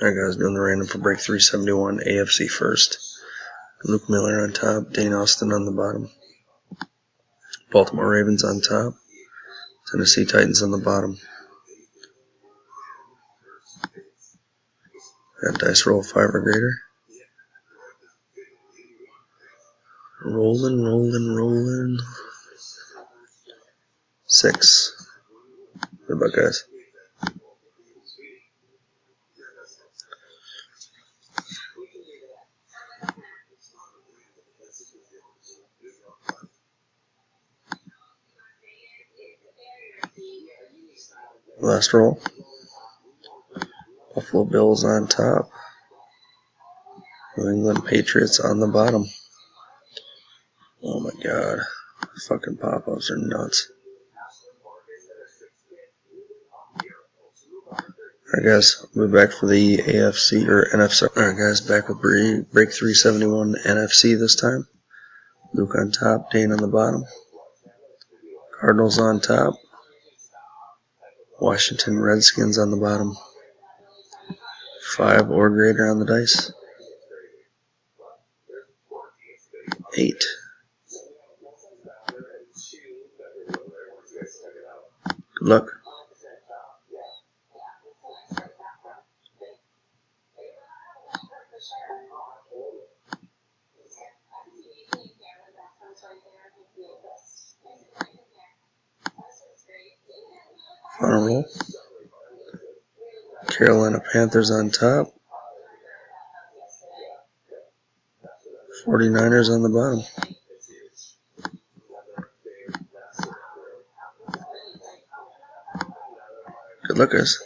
Alright guys, doing the random for break 371, AFC first. Luke Miller on top, Dane Austin on the bottom. Baltimore Ravens on top, Tennessee Titans on the bottom. Got dice roll 5 or greater. Rolling. 6. Good luck, guys. Last roll. Buffalo Bills on top. New England Patriots on the bottom. Oh my god. Fucking pop-ups are nuts. Alright guys, we'll be back for the AFC or NFC. Alright guys, back with break 371 NFC this time. Luke on top, Dane on the bottom. Cardinals on top. Washington Redskins on the bottom. 5 or greater on the dice. 8. Good luck. Final roll. Carolina Panthers on top. 49ers on the bottom. Good luck, guys.